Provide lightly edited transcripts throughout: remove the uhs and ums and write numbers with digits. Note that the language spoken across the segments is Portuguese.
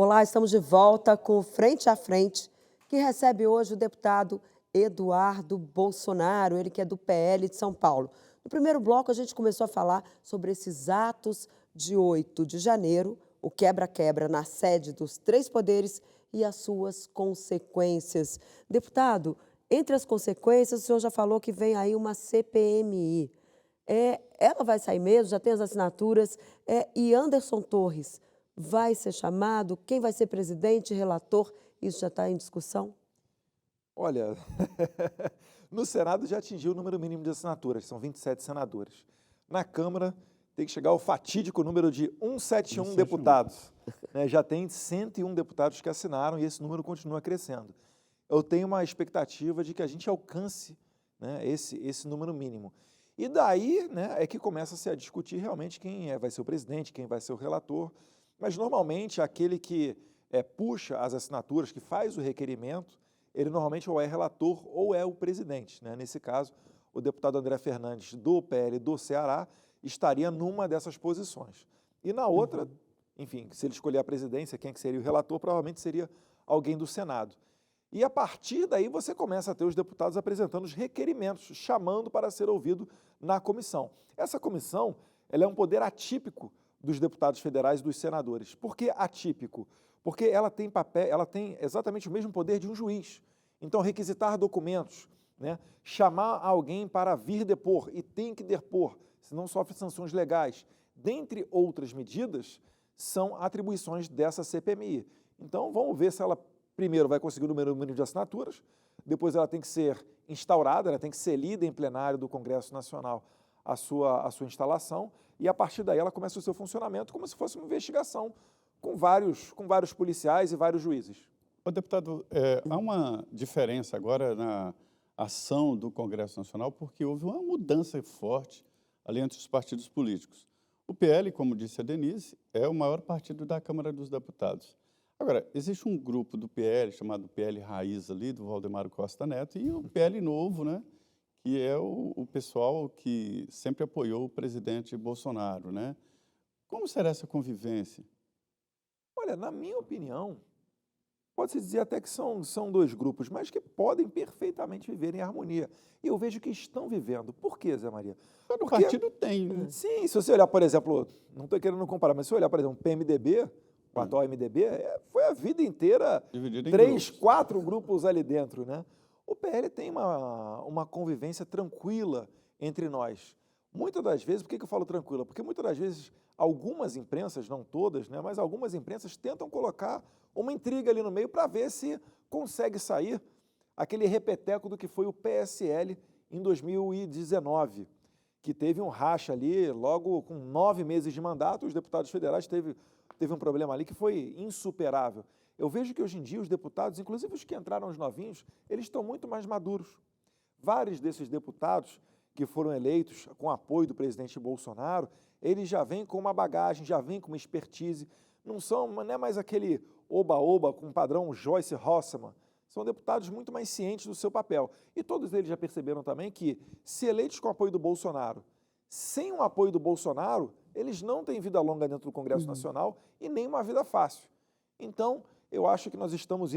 Olá, estamos de volta com o Frente a Frente, que recebe hoje o deputado Eduardo Bolsonaro, ele que é do PL de São Paulo. No primeiro bloco, a gente começou a falar sobre esses atos de 8 de janeiro, o quebra-quebra na sede dos três poderes e as suas consequências. Deputado, entre as consequências, o senhor já falou que vem aí uma CPMI. Ela vai sair mesmo, já tem as assinaturas, e Anderson Torres vai ser chamado? Quem vai ser presidente, relator? Isso já está em discussão? Olha, no Senado já atingiu o número mínimo de assinaturas, são 27 senadores. Na Câmara tem que chegar ao fatídico número de 171 deputados. Né? Já tem 101 deputados que assinaram e esse número continua crescendo. Eu tenho uma expectativa de que a gente alcance, né, esse número mínimo. E daí, né, é que começa-se a discutir realmente quem vai ser o presidente, quem vai ser o relator. Mas, normalmente, aquele que puxa as assinaturas, que faz o requerimento, ele normalmente ou é relator ou é o presidente. Né? Nesse caso, o deputado André Fernandes, do PL do Ceará, estaria numa dessas posições. E na outra, enfim, se ele escolher a presidência, quem que seria o relator, provavelmente seria alguém do Senado. E a partir daí você começa a ter os deputados apresentando os requerimentos, chamando para ser ouvido na comissão. Essa comissão, ela é um poder atípico dos deputados federais e dos senadores. Por que atípico? Porque ela tem exatamente o mesmo poder de um juiz. Então, requisitar documentos, né, chamar alguém para vir depor e tem que depor, senão sofre sanções legais, dentre outras medidas, são atribuições dessa CPMI. Então, vamos ver se ela primeiro vai conseguir o número mínimo de assinaturas, depois ela tem que ser instaurada, ela tem que ser lida em plenário do Congresso Nacional a sua instalação, e a partir daí ela começa o seu funcionamento como se fosse uma investigação com vários policiais e vários juízes. Ô, deputado, há uma diferença agora na ação do Congresso Nacional, porque houve uma mudança forte ali entre os partidos políticos. O PL, como disse a Denise, é o maior partido da Câmara dos Deputados. Agora, existe um grupo do PL, chamado PL Raiz ali, do Valdemar Costa Neto, e o PL Novo, né, que é o pessoal que sempre apoiou o presidente Bolsonaro, né? Como será essa convivência? Olha, na minha opinião, pode-se dizer até que são dois grupos, mas que podem perfeitamente viver em harmonia. E eu vejo que estão vivendo. Por quê, Zé Maria? Todo partido tem, né? Sim, se você olhar, por exemplo, não estou querendo comparar, mas se você olhar, por exemplo, o PMDB, o atual MDB, foi a vida inteira Dividido em 3, grupos. 4 grupos ali dentro, né? O PL tem uma convivência tranquila entre nós. Muitas das vezes, por que eu falo tranquila? Porque muitas das vezes, algumas imprensas, não todas, né, mas algumas imprensas tentam colocar uma intriga ali no meio para ver se consegue sair aquele repeteco do que foi o PSL em 2019, que teve um racha ali, logo com 9 meses de mandato, os deputados federais teve um problema ali que foi insuperável. Eu vejo que hoje em dia os deputados, inclusive os que entraram os novinhos, eles estão muito mais maduros. Vários desses deputados que foram eleitos com apoio do presidente Bolsonaro, eles já vêm com uma bagagem, já vêm com uma expertise, não é mais aquele oba-oba com padrão Joyce Hasselmann, são deputados muito mais cientes do seu papel. E todos eles já perceberam também que, se eleitos com apoio do Bolsonaro, sem o apoio do Bolsonaro, eles não têm vida longa dentro do Congresso Nacional e nem uma vida fácil. Então, eu acho que nós estamos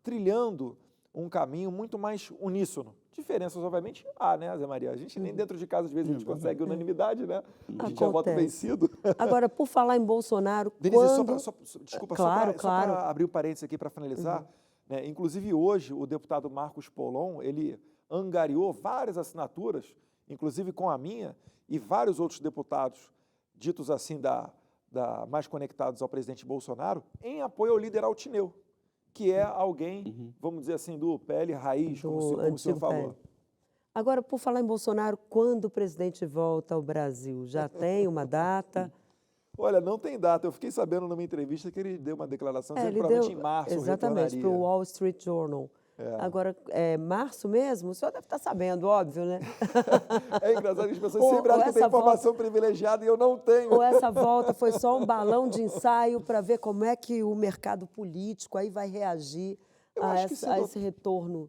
trilhando um caminho muito mais uníssono. Diferenças, obviamente, há, né, Zé Maria? A gente nem dentro de casa, às vezes, a gente consegue unanimidade, né? A gente já vota vencido. Agora, por falar em Bolsonaro, Denise, desculpa, só para abrir o parênteses aqui para finalizar, né, inclusive hoje o deputado Marcos Polon, ele angariou várias assinaturas, inclusive com a minha, e vários outros deputados, ditos assim, mais conectados ao presidente Bolsonaro, em apoio ao líder Altineu, que é alguém, vamos dizer assim, do PL Raiz, como o senhor falou. PL. Agora, por falar em Bolsonaro, quando o presidente volta ao Brasil? Já tem uma data? Olha, não tem data. Eu fiquei sabendo numa entrevista que ele deu uma declaração dizendo que ele provavelmente deu, em março exatamente, para o retornaria. Wall Street Journal. Agora, é março mesmo? O senhor deve estar sabendo, óbvio, né? É engraçado que as pessoas sempre acham que tem informação privilegiada e eu não tenho. Ou essa volta foi só um balão de ensaio para ver como é que o mercado político aí vai reagir a esse retorno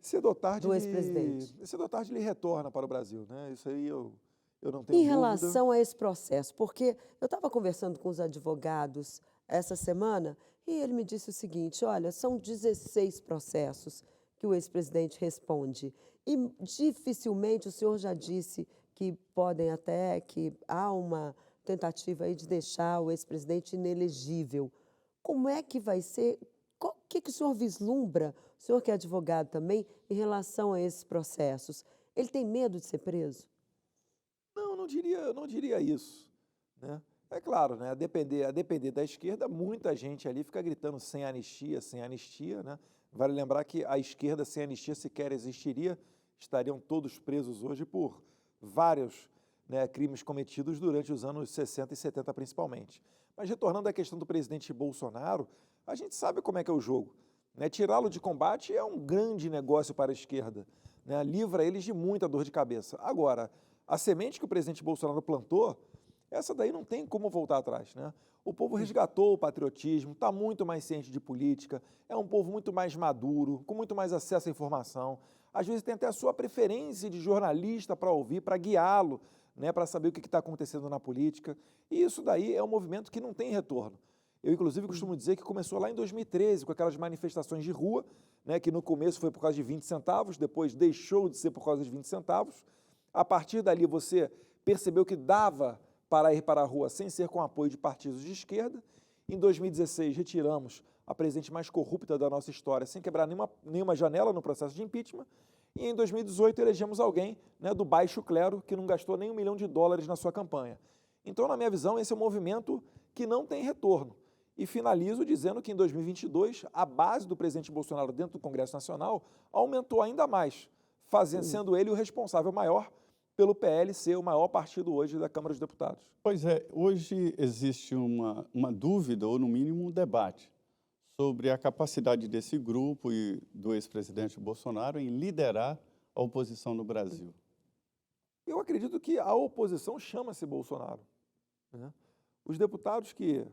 do ex-presidente? Cedo ou tarde ele retorna para o Brasil, né? Isso aí eu não tenho Em dúvida. relação a esse processo, porque eu estava conversando com os advogados essa semana e ele me disse o seguinte: olha, são 16 processos que o ex-presidente responde e dificilmente o senhor já disse que podem até, que há uma tentativa aí de deixar o ex-presidente inelegível. Como é que vai ser? O que o senhor vislumbra, o senhor que é advogado também, em relação a esses processos? Ele tem medo de ser preso? Não, não diria isso, né? É claro, né? A depender da esquerda, muita gente ali fica gritando sem anistia, né? Vale lembrar que a esquerda sem anistia sequer existiria, estariam todos presos hoje por vários, né, crimes cometidos durante os anos 60 e 70 principalmente. Mas retornando à questão do presidente Bolsonaro, a gente sabe como é que é o jogo, né? Tirá-lo de combate é um grande negócio para a esquerda, né? Livra eles de muita dor de cabeça. Agora, a semente que o presidente Bolsonaro plantou, essa daí não tem como voltar atrás, né? O povo resgatou o patriotismo, está muito mais ciente de política, é um povo muito mais maduro, com muito mais acesso à informação. Às vezes tem até a sua preferência de jornalista para ouvir, para guiá-lo, né, para saber o que está acontecendo na política. E isso daí é um movimento que não tem retorno. Eu, inclusive, costumo dizer que começou lá em 2013, com aquelas manifestações de rua, né, que no começo foi por causa de 20 centavos, depois deixou de ser por causa de 20 centavos. A partir dali você percebeu que dava para ir para a rua sem ser com apoio de partidos de esquerda. Em 2016, retiramos a presidente mais corrupta da nossa história, sem quebrar nenhuma janela no processo de impeachment. E em 2018, elegemos alguém, né, do baixo clero, que não gastou nem $1 milhão na sua campanha. Então, na minha visão, esse é um movimento que não tem retorno. E finalizo dizendo que em 2022, a base do presidente Bolsonaro dentro do Congresso Nacional aumentou ainda mais, sendo ele o responsável maior pelo PL ser o maior partido hoje da Câmara dos Deputados. Pois é, hoje existe uma dúvida, ou no mínimo um debate, sobre a capacidade desse grupo e do ex-presidente Bolsonaro em liderar a oposição no Brasil. Eu acredito que a oposição chama-se Bolsonaro, né? Os deputados que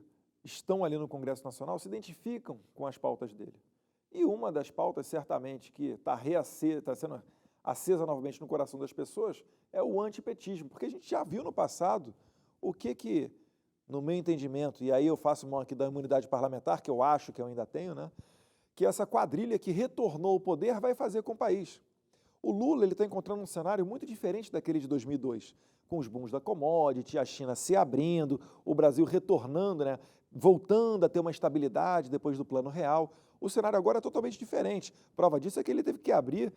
estão ali no Congresso Nacional se identificam com as pautas dele. E uma das pautas, certamente, que está sendo acesa novamente no coração das pessoas, é o antipetismo, porque a gente já viu no passado o que no meu entendimento, e aí eu faço mão aqui da imunidade parlamentar, que eu acho que eu ainda tenho, né, que essa quadrilha que retornou ao poder vai fazer com o país. O Lula está encontrando um cenário muito diferente daquele de 2002, com os booms da commodity, a China se abrindo, o Brasil retornando, né, voltando a ter uma estabilidade depois do Plano Real. O cenário agora é totalmente diferente. Prova disso é que ele teve que abrir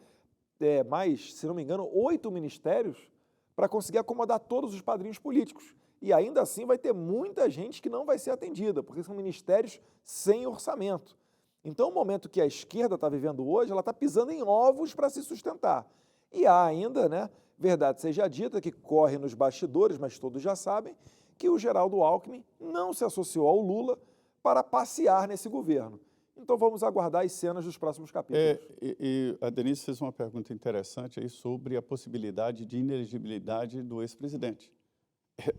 mais, se não me engano, 8 ministérios para conseguir acomodar todos os padrinhos políticos. E ainda assim vai ter muita gente que não vai ser atendida, porque são ministérios sem orçamento. Então, o momento que a esquerda está vivendo hoje, ela está pisando em ovos para se sustentar. E há ainda, né, verdade seja dita, que corre nos bastidores, mas todos já sabem, que o Geraldo Alckmin não se associou ao Lula para passear nesse governo. Então, vamos aguardar as cenas dos próximos capítulos. E a Denise fez uma pergunta interessante aí sobre a possibilidade de inelegibilidade do ex-presidente.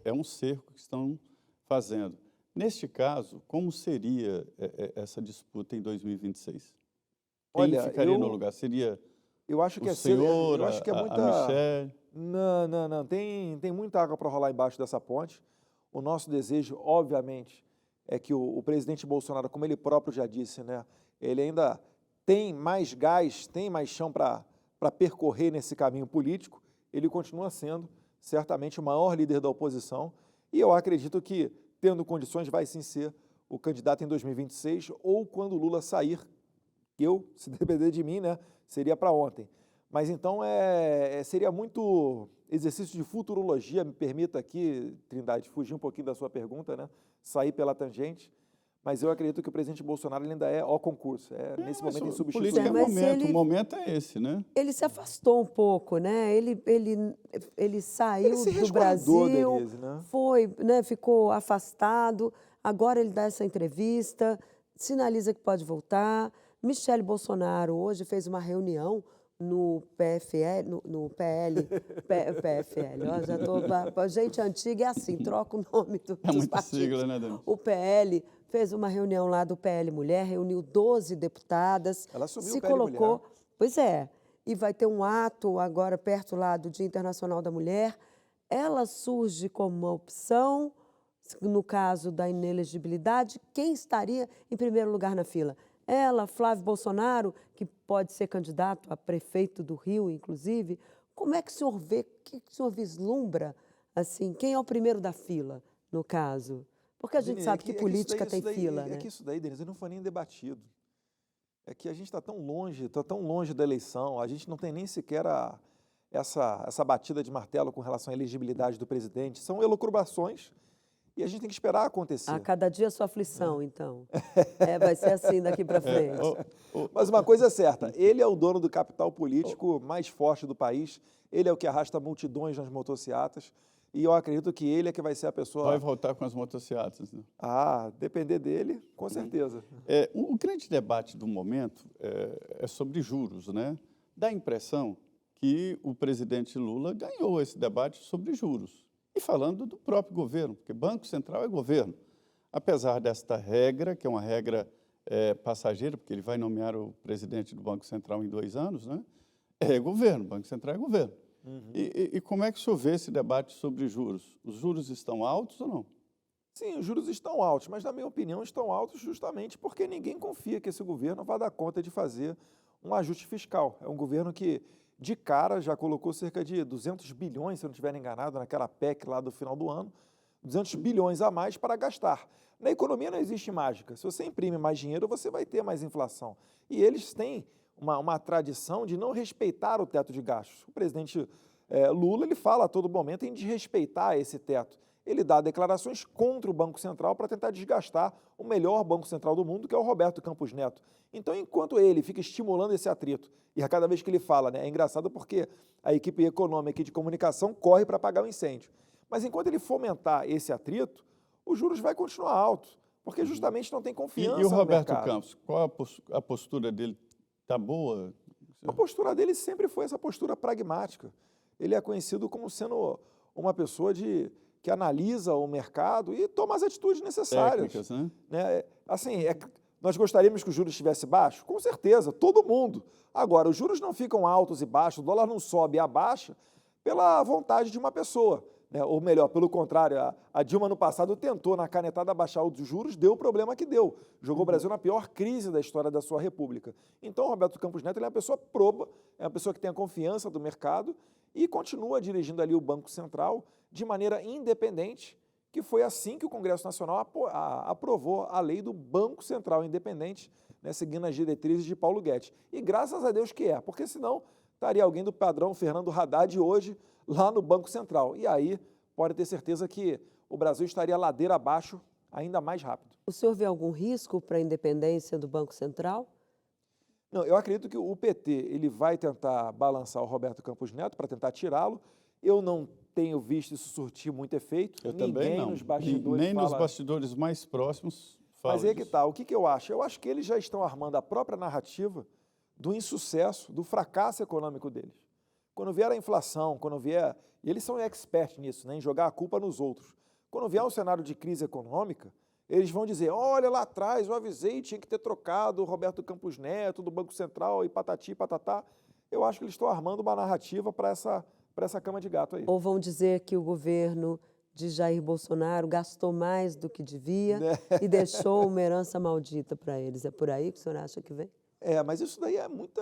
É um cerco que estão fazendo. Neste caso, como seria essa disputa em 2026? Quem ficaria no lugar? Seria eu acho que o senhor, eu acho que é muita... a Michelle? Não. Tem muita água para rolar embaixo dessa ponte. O nosso desejo, obviamente, é que o presidente Bolsonaro, como ele próprio já disse, né, ele ainda tem mais gás, tem mais chão para percorrer nesse caminho político. Ele continua sendo, certamente, o maior líder da oposição. E eu acredito que, tendo condições, vai sim ser o candidato em 2026 ou quando o Lula sair. Eu, se depender de mim, né, seria para ontem. Mas então seria muito exercício de futurologia, me permita aqui, Trindade, fugir um pouquinho da sua pergunta, né, sair pela tangente, mas eu acredito que o presidente Bolsonaro ele ainda é ao concurso, nesse momento insubstituível. Política é momento, o momento é esse, né? Ele se afastou um pouco, né? Ele saiu Ele se do resguardou, Brasil, Denise, né? foi, né, ficou afastado, agora ele dá essa entrevista, sinaliza que pode voltar. Michele Bolsonaro hoje fez uma reunião no PFL, no PL, PFL, ó, já tô, gente antiga é assim, troca o nome dos muita partidos. sigla, né, Denise? O PL fez uma reunião lá do PL Mulher, reuniu 12 deputadas. Ela assumiu se o PL colocou, Mulher. Pois é, e vai ter um ato agora perto lá do Dia Internacional da Mulher. Ela surge como uma opção, no caso da inelegibilidade, quem estaria em primeiro lugar na fila? Ela, Flávio Bolsonaro, que pode ser candidato a prefeito do Rio, inclusive. Como é que o senhor vê, o que o senhor vislumbra, assim, quem é o primeiro da fila, no caso? Porque a gente Denise, sabe que política tem fila, é né? que isso daí, Denise, não foi nem debatido. É que a gente está tão longe da eleição, a gente não tem nem sequer essa batida de martelo com relação à elegibilidade do presidente. São elucubrações e a gente tem que esperar A acontecer. cada dia a sua aflição, então. Vai ser assim daqui para frente. Mas uma coisa é certa, ele é o dono do capital político mais forte do país, ele é o que arrasta multidões nas motocicletas, e eu acredito que ele é que vai ser a pessoa... Vai voltar com as motocicletas, né? Depender dele, com certeza. O grande debate do momento é sobre juros, né? Dá a impressão que o presidente Lula ganhou esse debate sobre juros. E falando do próprio governo, porque Banco Central é governo. Apesar desta regra, que é uma regra passageira, porque ele vai nomear o presidente do Banco Central em 2 anos, né? É governo, Banco Central é governo. E como é que o senhor vê esse debate sobre juros? Os juros estão altos ou não? Sim, os juros estão altos, mas, na minha opinião, estão altos justamente porque ninguém confia que esse governo vai dar conta de fazer um ajuste fiscal. É um governo que, de cara, já colocou cerca de 200 bilhões, se eu não estiver enganado, naquela PEC lá do final do ano, 200 bilhões a mais para gastar. Na economia não existe mágica. Se você imprime mais dinheiro, você vai ter mais inflação. E eles têm uma tradição de não respeitar o teto de gastos. O presidente Lula, ele fala a todo momento em desrespeitar esse teto. Ele dá declarações contra o Banco Central para tentar desgastar o melhor Banco Central do mundo, que é o Roberto Campos Neto. Então, enquanto ele fica estimulando esse atrito, e a cada vez que ele fala, né, é engraçado porque a equipe econômica e de comunicação corre para apagar o incêndio. Mas enquanto ele fomentar esse atrito, os juros vai continuar altos, porque justamente não tem confiança E o no Roberto mercado. Campos, qual a postura dele? Está boa? A postura dele sempre foi essa postura pragmática. Ele é conhecido como sendo uma pessoa que analisa o mercado e toma as atitudes necessárias. Técnicas, né? Assim, nós gostaríamos que o juros estivesse baixo? Com certeza, todo mundo. Agora, os juros não ficam altos e baixos, o dólar não sobe e abaixa pela vontade de uma pessoa. Ou melhor, pelo contrário, a Dilma no passado tentou na canetada baixar os juros, deu o problema que deu. Jogou o Brasil na pior crise da história da sua república. Então, o Roberto Campos Neto ele é uma pessoa proba, é uma pessoa que tem a confiança do mercado e continua dirigindo ali o Banco Central de maneira independente, que foi assim que o Congresso Nacional aprovou a lei do Banco Central Independente, né, seguindo as diretrizes de Paulo Guedes. E graças a Deus que porque senão estaria alguém do padrão Fernando Haddad hoje lá no Banco Central. E aí pode ter certeza que o Brasil estaria ladeira abaixo ainda mais rápido. O senhor vê algum risco para a independência do Banco Central? Não, eu acredito que o PT ele vai tentar balançar o Roberto Campos Neto para tentar tirá-lo. Eu não tenho visto isso surtir muito efeito. Eu também não. Nos bastidores Nem nos bastidores mais próximos fala Mas aí que disso. está. O que eu acho? Eu acho que eles já estão armando a própria narrativa do insucesso, do fracasso econômico deles. Quando vier a inflação, quando vier... E eles são experts nisso, né, em jogar a culpa nos outros. Quando vier um cenário de crise econômica, eles vão dizer, olha, lá atrás eu avisei, tinha que ter trocado o Roberto Campos Neto do Banco Central e patati, patatá. Eu acho que eles estão armando uma narrativa para essa cama de gato aí. Ou vão dizer que o governo de Jair Bolsonaro gastou mais do que devia e deixou uma herança maldita para eles. É por aí que o senhor acha que vem? Mas isso daí é muita...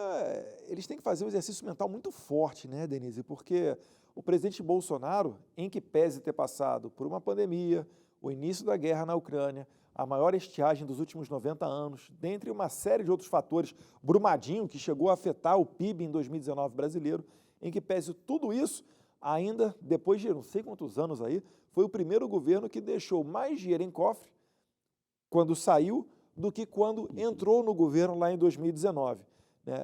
Eles têm que fazer um exercício mental muito forte, né, Denise? Porque o presidente Bolsonaro, em que pese ter passado por uma pandemia, o início da guerra na Ucrânia, a maior estiagem dos últimos 90 anos, dentre uma série de outros fatores, Brumadinho, que chegou a afetar o PIB em 2019 brasileiro, em que pese tudo isso, ainda depois de não sei quantos anos aí, foi o primeiro governo que deixou mais dinheiro em cofre quando saiu do que quando entrou no governo lá em 2019.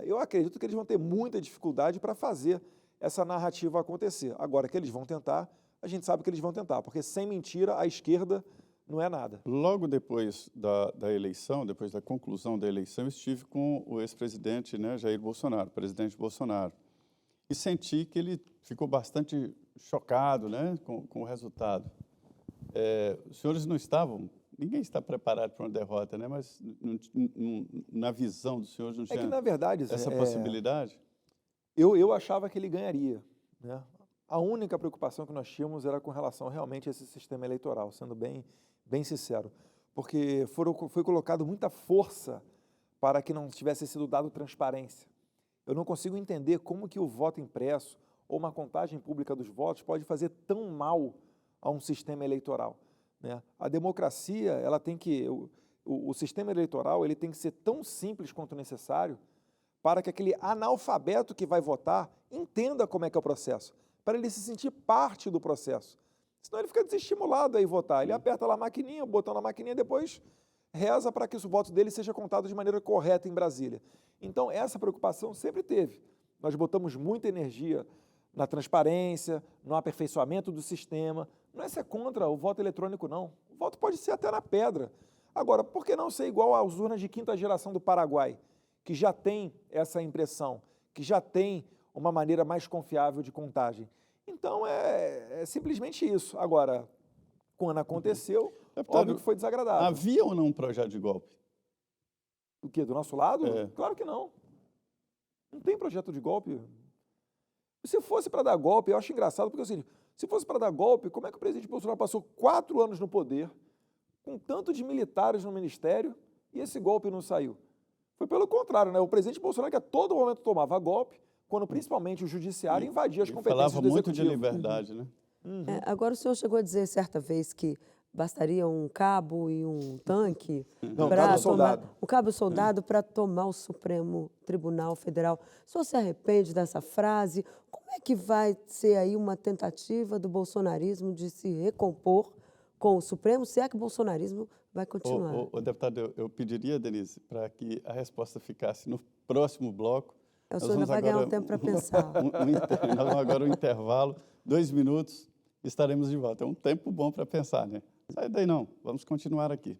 Eu acredito que eles vão ter muita dificuldade para fazer essa narrativa acontecer. Agora, que eles vão tentar, a gente sabe que eles vão tentar, porque sem mentira a esquerda não é nada. Logo depois da eleição, depois da conclusão da eleição, eu estive com o ex-presidente, né, Jair Bolsonaro, presidente Bolsonaro, e senti que ele ficou bastante chocado, né, com o resultado. Os senhores não estavam... Ninguém está preparado para uma derrota, né? Mas na visão dos senhores não tinha que, na verdade, essa possibilidade? Eu achava que ele ganharia, né? a única preocupação que nós tínhamos era com relação realmente a esse sistema eleitoral, sendo bem sincero, porque foi colocado muita força para que não tivesse sido dado transparência. Eu não consigo entender como que o voto impresso ou uma contagem pública dos votos pode fazer tão mal a um sistema eleitoral, né? A democracia, ela tem que, o sistema eleitoral, ele tem que ser tão simples quanto necessário para que aquele analfabeto que vai votar entenda como é que é o processo, para ele se sentir parte do processo. Senão ele fica desestimulado a ir votar. Ele aperta lá a maquininha, o botão na maquininha, depois reza para que o voto dele seja contado de maneira correta em Brasília. Então, essa preocupação sempre teve. Nós botamos muita energia na transparência, no aperfeiçoamento do sistema. Não é ser contra o voto eletrônico, não. O voto pode ser até na pedra. Agora, por que não ser igual às urnas de quinta geração do Paraguai, que já tem essa impressão, que já tem uma maneira mais confiável de contagem? Então, é simplesmente isso. Agora, quando aconteceu, óbvio que foi desagradável. Havia ou não um projeto de golpe? O quê? Do nosso lado? É. Claro que não. Não tem projeto de golpe. Se fosse para dar golpe, eu acho engraçado, porque assim, se fosse para dar golpe, como é que o presidente Bolsonaro passou 4 anos no poder, com tanto de militares no ministério, e esse golpe não saiu? Foi pelo contrário, né? O presidente Bolsonaro que a todo momento tomava golpe, quando principalmente o judiciário invadia as competências Falava do muito de executivo. liberdade, né? Agora o senhor chegou a dizer certa vez que bastaria um cabo e um tanque Não, para cabo soldado. um cabo soldado para tomar o Supremo Tribunal Federal. O senhor se arrepende dessa frase? Como é que vai ser aí uma tentativa do bolsonarismo de se recompor com o Supremo, se é que o bolsonarismo vai continuar? Deputado, eu pediria, Denise, para que a resposta ficasse no próximo bloco. O senhor ainda vai ganhar um tempo para pensar. Nós vamos agora um intervalo, 2 minutos, estaremos de volta. É um tempo bom para pensar, né? Sai daí não, vamos continuar aqui.